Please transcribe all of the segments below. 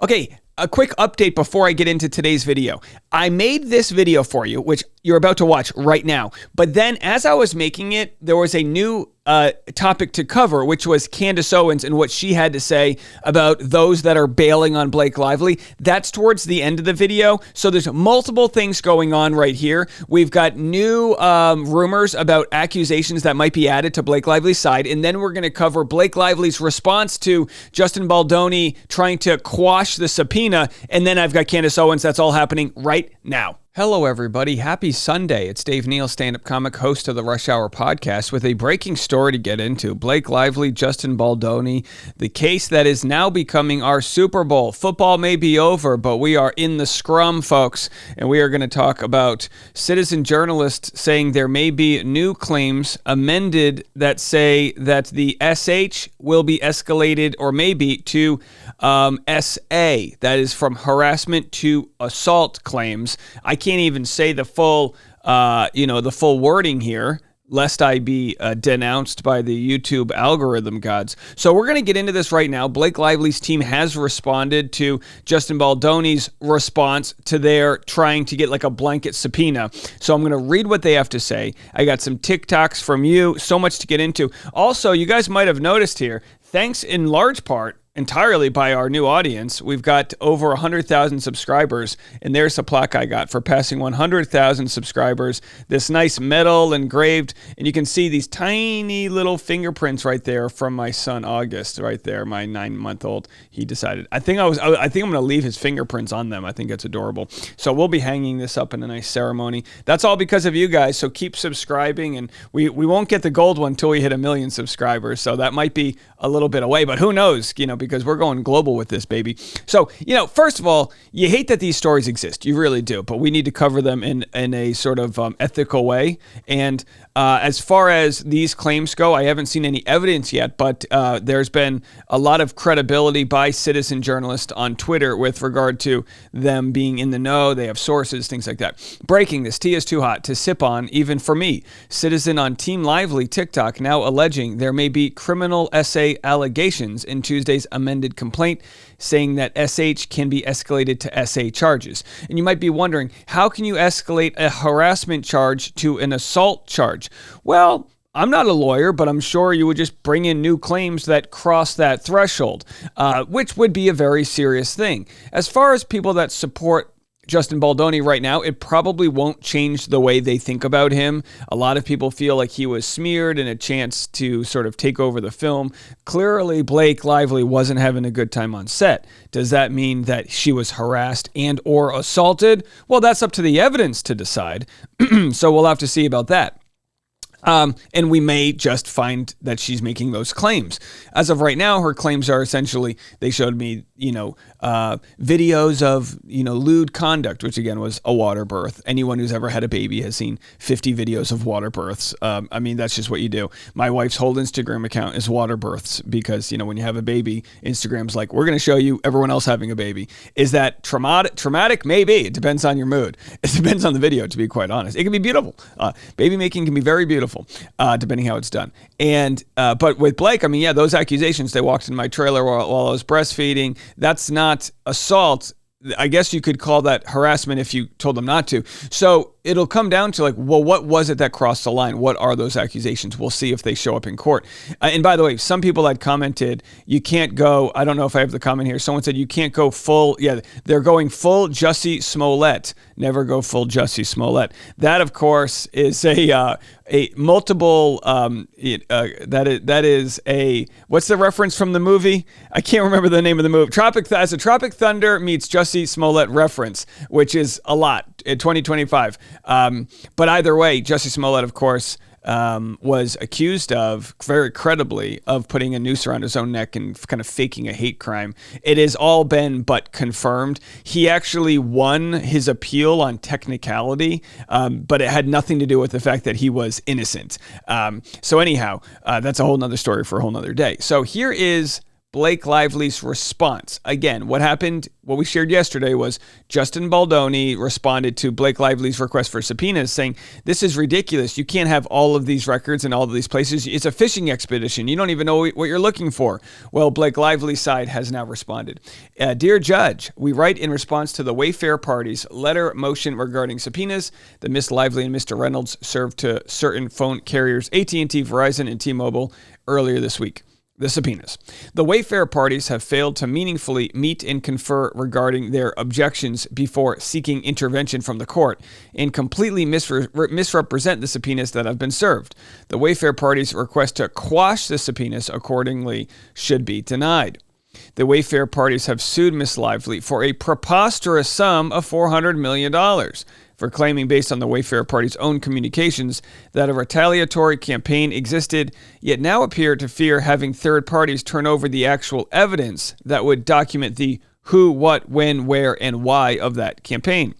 Okay, a quick update before I get into today's video. I made this video for you, which you're about to watch right now. But then as I was making it, there was a new topic to cover, which was Candace Owens and what she had to say about those that are bailing on Blake Lively. That's towards the end of the video. So there's multiple things going on right here. We've got new rumors about accusations that might be added to Blake Lively's side. And then we're going to cover Blake Lively's response to Justin Baldoni trying to quash the subpoena. And then I've got Candace Owens. That's all happening right now. Hello, everybody. Happy Sunday. It's Dave Neal, stand-up comic, host of the Rush Hour podcast, with a breaking story to get into. Blake Lively, Justin Baldoni, the case that is now becoming our Super Bowl. Football may be over, but we are in the scrum, folks, and we are going to talk about citizen journalists saying there may be new claims amended that say that the SH will be escalated, or maybe to SA. That is from harassment to assault claims. I can't even say the full, the full wording here, lest I be denounced by the YouTube algorithm gods. So we're going to get into this right now. Blake Lively's team has responded to Justin Baldoni's response to their trying to get like a blanket subpoena. So I'm going to read what they have to say. I got some TikToks from you, so much to get into. Also, you guys might have noticed here, thanks in large part, entirely by our new audience, we've got over 100,000 subscribers, and there's a plaque I got for passing 100,000 subscribers. This nice metal engraved, and you can see these tiny little fingerprints right there from my son August, right there, my 9-month-old. He decided, I think I'm going to leave his fingerprints on them. I think it's adorable. So we'll be hanging this up in a nice ceremony. That's all because of you guys. So keep subscribing, and we won't get the gold one until we hit 1 million subscribers. So that might be a little bit away, but who knows? Because we're going global with this, baby. So, first of all, you hate that these stories exist. You really do. But we need to cover them in a sort of ethical way. And as far as these claims go, I haven't seen any evidence yet, but there's been a lot of credibility by citizen journalists on Twitter with regard to them being in the know. They have sources, things like that. Breaking this, tea is too hot to sip on, even for me. Citizen on Team Lively TikTok now alleging there may be criminal SA allegations in Tuesday's amended complaint, saying that SH can be escalated to SA charges. And you might be wondering, how can you escalate a harassment charge to an assault charge? Well, I'm not a lawyer, but I'm sure you would just bring in new claims that cross that threshold, which would be a very serious thing. As far as people that support Justin Baldoni right now, it probably won't change the way they think about him. A lot of people feel like he was smeared and a chance to sort of take over the film. Clearly, Blake Lively wasn't having a good time on set. Does that mean that she was harassed and or assaulted? Well, that's up to the evidence to decide. So we'll have to see about that. And we may just find that she's making those claims. As of right now, her claims are essentially, they showed me, videos of, lewd conduct, which again was a water birth. Anyone who's ever had a baby has seen 50 videos of water births. That's just what you do. My wife's whole Instagram account is water births because, when you have a baby, Instagram's like, we're going to show you everyone else having a baby. Is that traumatic? Maybe. It depends on your mood. It depends on the video, to be quite honest. It can be beautiful. Baby making can be very beautiful, depending how it's done. And but with Blake, those accusations, they walked in my trailer while I was breastfeeding. That's not assault. I guess you could call that harassment if you told them not to. So it'll come down to what was it that crossed the line? What are those accusations? We'll see if they show up in court. And by the way, some people had commented, you can't go, I don't know if I have the comment here. Someone said you can't go full. Yeah, they're going full Jussie Smollett. Never go full Jussie Smollett. That, of course, is a multiple, that is a, what's the reference from the movie? I can't remember the name of the movie. Tropic Thunder meets Jussie Smollett reference, which is a lot in 2025. But either way, Jussie Smollett, of course, was accused of, very credibly, of putting a noose around his own neck and kind of faking a hate crime. It has all been but confirmed. He actually won his appeal on technicality, but it had nothing to do with the fact that he was innocent. So anyhow, that's a whole nother story for a whole nother day. So here is Blake Lively's response. Again, what happened, what we shared yesterday was Justin Baldoni responded to Blake Lively's request for subpoenas saying, this is ridiculous. You can't have all of these records in all of these places. It's a fishing expedition. You don't even know what you're looking for. Well, Blake Lively's side has now responded. Dear Judge, we write in response to the Wayfair party's letter motion regarding subpoenas that Ms. Lively and Mr. Reynolds served to certain phone carriers AT&T, Verizon, and T-Mobile earlier this week. The subpoenas. The Wayfair parties have failed to meaningfully meet and confer regarding their objections before seeking intervention from the court and completely misrepresent the subpoenas that have been served. The Wayfair parties' request to quash the subpoenas accordingly should be denied. The Wayfair parties have sued Ms. Lively for a preposterous sum of $400 million for claiming, based on the Wayfair party's own communications, that a retaliatory campaign existed, yet now appear to fear having third parties turn over the actual evidence that would document the who, what, when, where, and why of that campaign.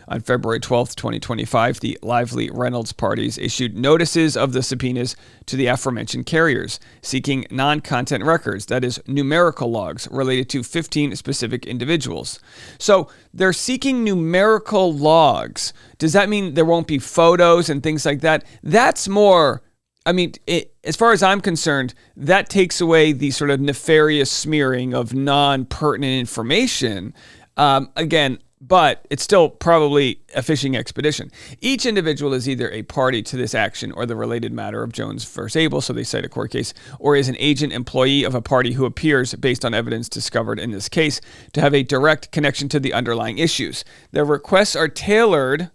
On February 12th, 2025, the Lively Reynolds parties issued notices of the subpoenas to the aforementioned carriers, seeking non-content records, that is, numerical logs related to 15 specific individuals. So they're seeking numerical logs. Does that mean there won't be photos and things like that? That's more, as far as I'm concerned, that takes away the sort of nefarious smearing of non-pertinent information. But it's still probably a fishing expedition. Each individual is either a party to this action or the related matter of Jones v. Abel, so they cite a court case, or is an agent employee of a party who appears, based on evidence discovered in this case, to have a direct connection to the underlying issues. Their requests are tailored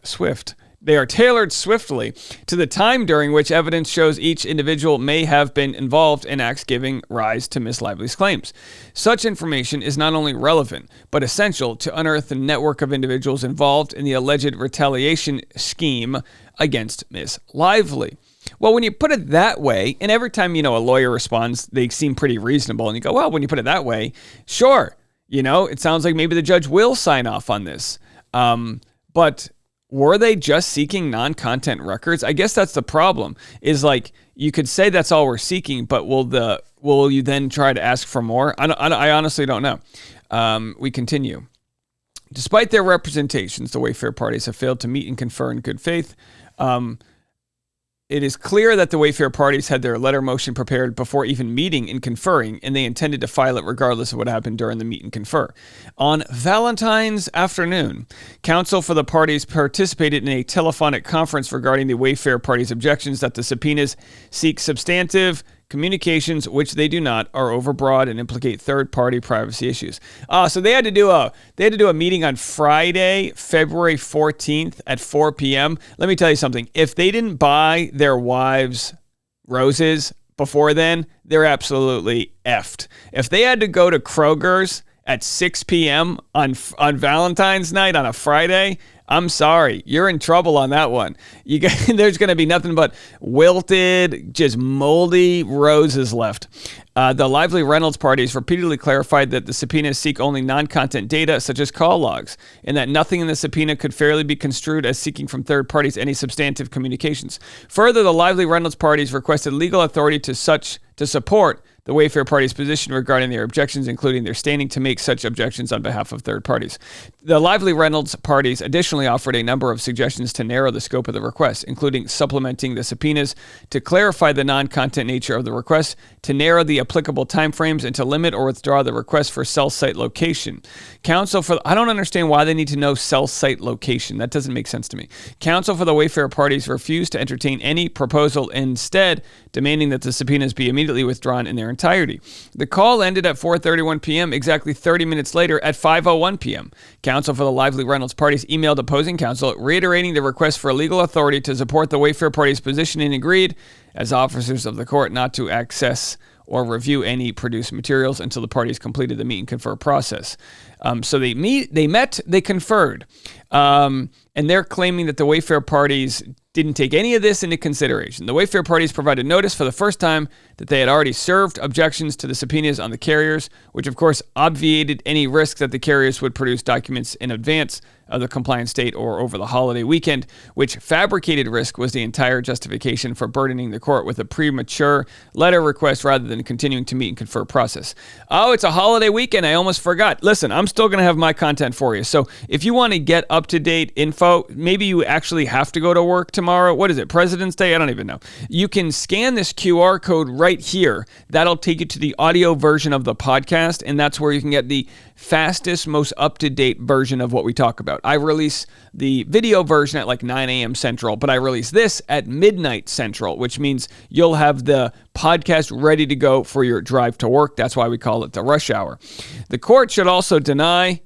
swift. They are tailored swiftly to the time during which evidence shows each individual may have been involved in acts giving rise to Ms. Lively's claims. Such information is not only relevant, but essential to unearth the network of individuals involved in the alleged retaliation scheme against Ms. Lively. Well, when you put it that way, and every time, a lawyer responds, they seem pretty reasonable, and you go, well, when you put it that way, sure, it sounds like maybe the judge will sign off on this. But were they just seeking non-content records? I guess that's the problem, is like, you could say that's all we're seeking, but will you then try to ask for more? I honestly don't know. We continue. Despite their representations, the Wayfair parties have failed to meet and confer in good faith. It is clear that the Wayfair parties had their letter motion prepared before even meeting and conferring, and they intended to file it regardless of what happened during the meet and confer. On Valentine's afternoon, counsel for the parties participated in a telephonic conference regarding the Wayfair parties' objections that the subpoenas seek substantive communications, which they do not, are overbroad and implicate third-party privacy issues. So they had to do a meeting on Friday, February 14th at 4 p.m. Let me tell you something. If they didn't buy their wives roses before then, they're absolutely effed. If they had to go to Kroger's at 6 p.m. on Valentine's night on a Friday, I'm sorry, you're in trouble on that one. There's going to be nothing but wilted, just moldy roses left. The Lively Reynolds parties repeatedly clarified that the subpoenas seek only non-content data, such as call logs, and that nothing in the subpoena could fairly be construed as seeking from third parties any substantive communications. Further, the Lively Reynolds parties requested legal authority to support the Wayfair parties' position regarding their objections, including their standing to make such objections on behalf of third parties. The Lively Reynolds parties additionally offered a number of suggestions to narrow the scope of the request, including supplementing the subpoenas to clarify the non-content nature of the request, to narrow the applicable timeframes, and to limit or withdraw the request for cell site location. I don't understand why they need to know cell site location. That doesn't make sense to me. Counsel for the Wayfair parties refused to entertain any proposal, instead demanding that the subpoenas be immediately withdrawn in their entirety. The call ended at 4:31 p.m., exactly 30 minutes later at 5:01 p.m. Counsel for the Lively Reynolds parties emailed opposing counsel, reiterating the request for legal authority to support the Wayfair parties' position, and agreed, as officers of the court, not to access or review any produced materials until the parties completed the meet and confer process. So they met, they conferred. And they're claiming that the Wayfair parties didn't take any of this into consideration. The Wayfair parties provided notice for the first time that they had already served objections to the subpoenas on the carriers, which of course obviated any risk that the carriers would produce documents in advance of the compliance date or over the holiday weekend, which fabricated risk was the entire justification for burdening the court with a premature letter request rather than continuing to meet and confer process. Oh, it's a holiday weekend. I almost forgot. Listen, I'm still going to have my content for you. So if you want to get up-to-date info, maybe you actually have to go to work tomorrow. What is it? President's Day? I don't even know. You can scan this QR code right here. That'll take you to the audio version of the podcast, and that's where you can get the fastest, most up-to-date version of what we talk about. I release the video version at like 9 a.m. Central, but I release this at midnight Central, which means you'll have the podcast ready to go for your drive to work. That's why we call it the rush hour. The court should also deny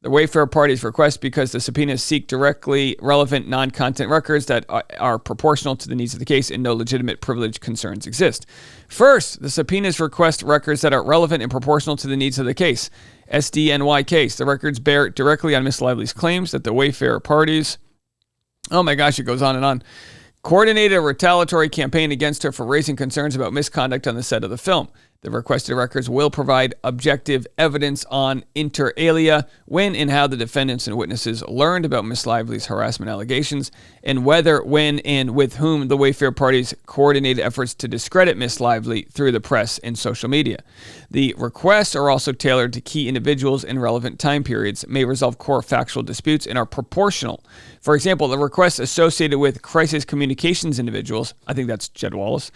the Wayfair party's request because the subpoenas seek directly relevant non-content records that are proportional to the needs of the case and no legitimate privilege concerns exist. First, the subpoenas request records that are relevant and proportional to the needs of the case. SDNY case. The records bear directly on Miss Lively's claims that the Wayfair parties, oh my gosh, it goes on and on, coordinated a retaliatory campaign against her for raising concerns about misconduct on the set of the film. The requested records will provide objective evidence on inter alia when and how the defendants and witnesses learned about Miss Lively's harassment allegations and whether, when, and with whom the Wayfair parties coordinated efforts to discredit Miss Lively through the press and social media. The requests are also tailored to key individuals in relevant time periods, may resolve core factual disputes, and are proportional. For example, the requests associated with crisis communications individuals, I think that's Jed Wallace,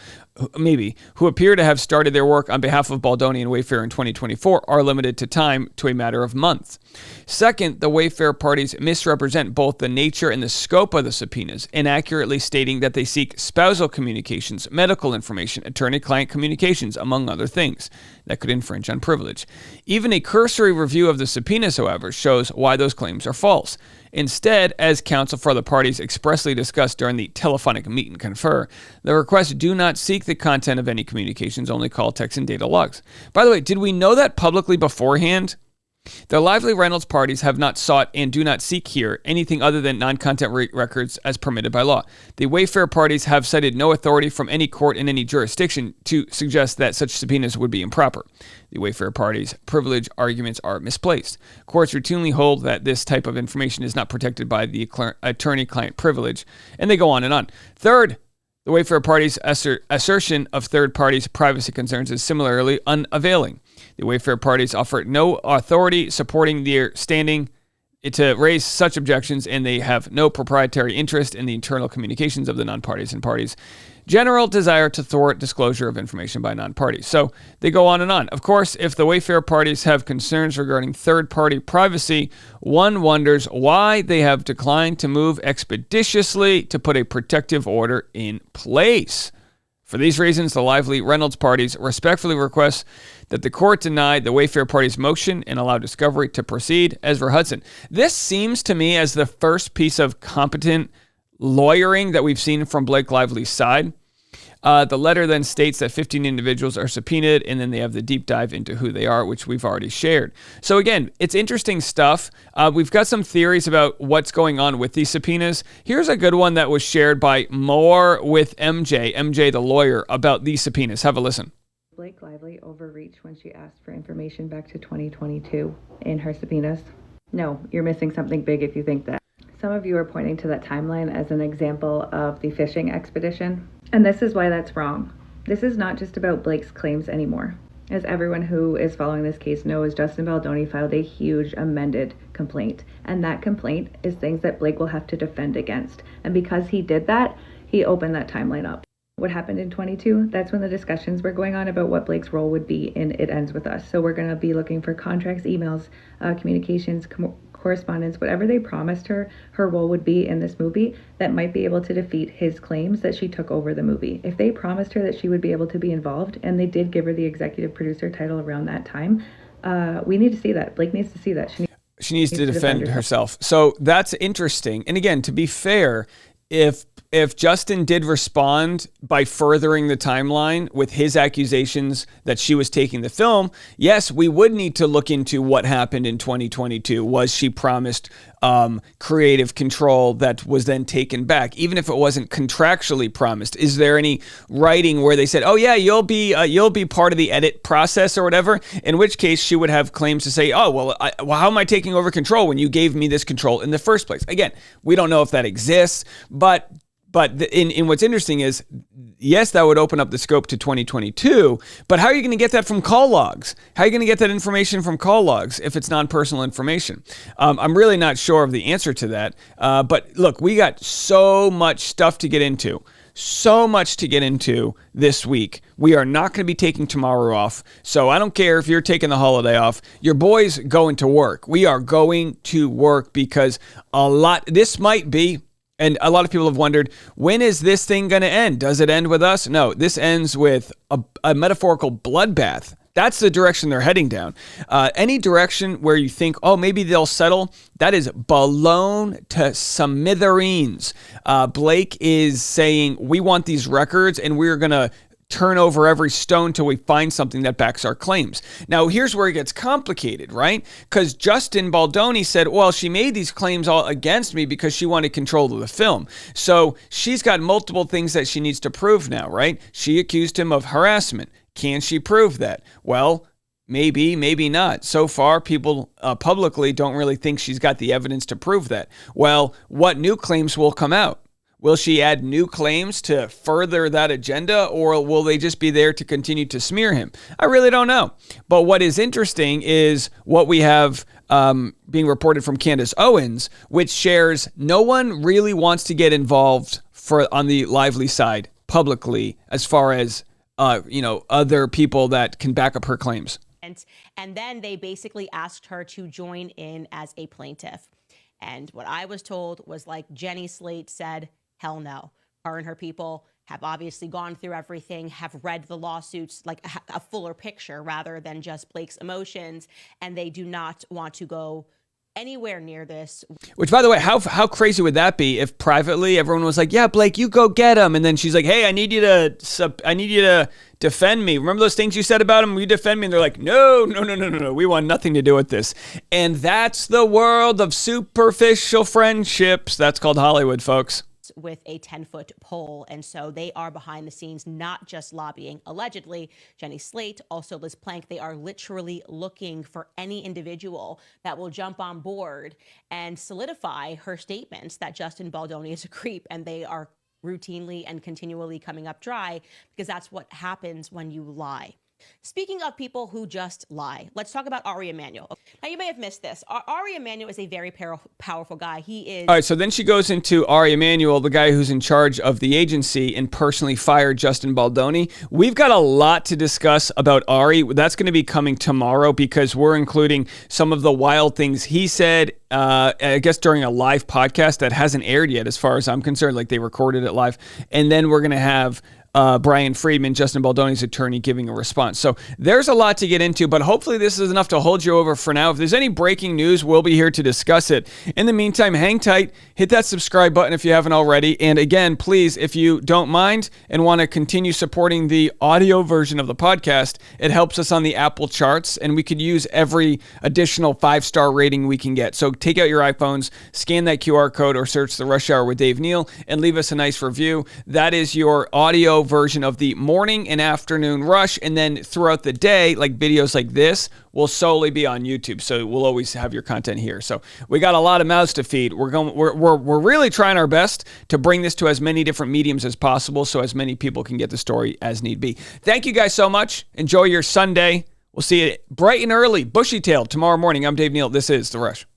maybe, who appear to have started their work on behalf of Baldoni and Wayfair in 2024 are limited to time to a matter of months. Second, the Wayfair parties misrepresent both the nature and the scope of the subpoenas, inaccurately stating that they seek spousal communications, medical information, attorney-client communications, among other things that could infringe on privilege. Even a cursory review of the subpoenas, however, shows why those claims are false. Instead, as counsel for the parties expressly discussed during the telephonic meet and confer, the requests do not seek the content of any communications, only call, text, and data logs. By the way, did we know that publicly beforehand? The Lively Reynolds parties have not sought and do not seek here anything other than non-content records as permitted by law. The Wayfair parties have cited no authority from any court in any jurisdiction to suggest that such subpoenas would be improper. The Wayfair parties' privilege arguments are misplaced. Courts routinely hold that this type of information is not protected by the attorney-client privilege, and they go on and on. Third, the Wayfair parties' assertion of third parties' privacy concerns is similarly unavailing. The Wayfair parties offer no authority supporting their standing to raise such objections, and they have no proprietary interest in the internal communications of the non-parties and parties' general desire to thwart disclosure of information by non-parties. So they go on and on. Of course, if the Wayfair parties have concerns regarding third-party privacy, one wonders why they have declined to move expeditiously to put a protective order in place. For these reasons, the Lively Reynolds parties respectfully request that the court deny the Wayfair party's motion and allow discovery to proceed. Ezra Hudson. This seems to me as the first piece of competent lawyering that we've seen from Blake Lively's side. The letter then states that 15 individuals are subpoenaed, and then they have the deep dive into who they are, which we've already shared. So again, it's interesting stuff. We've got some theories about what's going on with these subpoenas. Here's a good one that was shared by More with MJ the lawyer, about these subpoenas. Have a listen. Blake Lively overreached when she asked for information back to 2022 in her subpoenas? No, you're missing something big if you think that. Some of you are pointing to that timeline as an example of the fishing expedition, and this is why that's wrong. This is not just about Blake's claims anymore. As everyone who is following this case knows, Justin Baldoni filed a huge amended complaint, and that complaint is things that Blake will have to defend against. And because he did that, he opened that timeline up. What happened in 22? That's when the discussions were going on about what Blake's role would be in It Ends With Us. So we're going to be looking for contracts, emails, communications, correspondence, whatever they promised her role would be in this movie that might be able to defeat his claims that she took over the movie. If they promised her that she would be able to be involved, and they did give her the executive producer title around that time, we need to see that. Blake needs to see that. She needs to defend herself. So that's interesting. And again, to be fair, if Justin did respond by furthering the timeline with his accusations that she was taking the film, yes, we would need to look into what happened in 2022. Was she promised creative control that was then taken back, even if it wasn't contractually promised? Is there any writing where they said, "Oh yeah, you'll be part of the edit process" or whatever? In which case, she would have claims to say, "Oh well, how am I taking over control when you gave me this control in the first place?" Again, we don't know if that exists, but in what's interesting is, yes, that would open up the scope to 2022, but how are you going to get that from call logs? How are you going to get that information from call logs if it's non-personal information? I'm really not sure of the answer to that. But look, we got so much stuff to get into. So much to get into this week. We are not going to be taking tomorrow off. So I don't care if you're taking the holiday off. Your boy's going to work. We are going to work because this might be, and a lot of people have wondered, when is this thing going to end? Does it end with us? No, this ends with a metaphorical bloodbath. That's the direction they're heading down. Any direction where you think, oh, maybe they'll settle, that is blown to smithereens. Blake is saying, we want these records and we're going to turn over every stone till we find something that backs our claims. Now, here's where it gets complicated, right? Because Justin Baldoni said, well, she made these claims all against me because she wanted control of the film. So she's got multiple things that she needs to prove now, right? She accused him of harassment. Can she prove that? Well, maybe, maybe not. So far, people publicly don't really think she's got the evidence to prove that. Well, what new claims will come out? Will she add new claims to further that agenda, or will they just be there to continue to smear him? I really don't know. But what is interesting is what we have being reported from Candace Owens, which shares no one really wants to get involved on the Lively side publicly as far as other people that can back up her claims. And then they basically asked her to join in as a plaintiff. And what I was told was, like Jenny Slate said, hell no. Her and her people have obviously gone through everything, have read the lawsuits, like a fuller picture rather than just Blake's emotions, and they do not want to go anywhere near this. Which, by the way, how crazy would that be if privately everyone was like, yeah, Blake, you go get him, and then she's like, hey, I need you to defend me. Remember those things you said about him? Will you defend me? And they're like, no. We want nothing to do with this. And that's the world of superficial friendships. That's called Hollywood, folks. With a 10-foot pole. And so they are behind the scenes, not just lobbying, allegedly. Jenny Slate, also Liz Plank, they are literally looking for any individual that will jump on board and solidify her statements that Justin Baldoni is a creep, and they are routinely and continually coming up dry because that's what happens when you lie. Speaking of people who just lie, let's talk about Ari Emanuel. Now, you may have missed this. Ari Emanuel is a very powerful guy. He is... All right, so then she goes into Ari Emanuel, the guy who's in charge of the agency and personally fired Justin Baldoni. We've got a lot to discuss about Ari. That's going to be coming tomorrow because we're including some of the wild things he said, I guess during a live podcast that hasn't aired yet as far as I'm concerned. Like, they recorded it live. And then we're going to have Brian Friedman, Justin Baldoni's attorney, giving a response. So there's a lot to get into, but hopefully this is enough to hold you over for now. If there's any breaking news, we'll be here to discuss it. In the meantime, hang tight, hit that subscribe button if you haven't already. And again, please, if you don't mind and want to continue supporting the audio version of the podcast, it helps us on the Apple charts, and we could use every additional 5-star rating we can get. So take out your iPhones, scan that QR code, or search The Rush Hour with Dave Neal, and leave us a nice review. That is your audio version of the morning and afternoon rush, and then throughout the day, like videos like this will solely be on YouTube, so we'll always have your content here. So we got a lot of mouths to feed. We're really trying our best to bring this to as many different mediums as possible, so as many people can get the story as need be. Thank you guys so much. Enjoy your Sunday. We'll see you bright and early, bushy-tailed tomorrow morning. I'm Dave Neal. This is The Rush.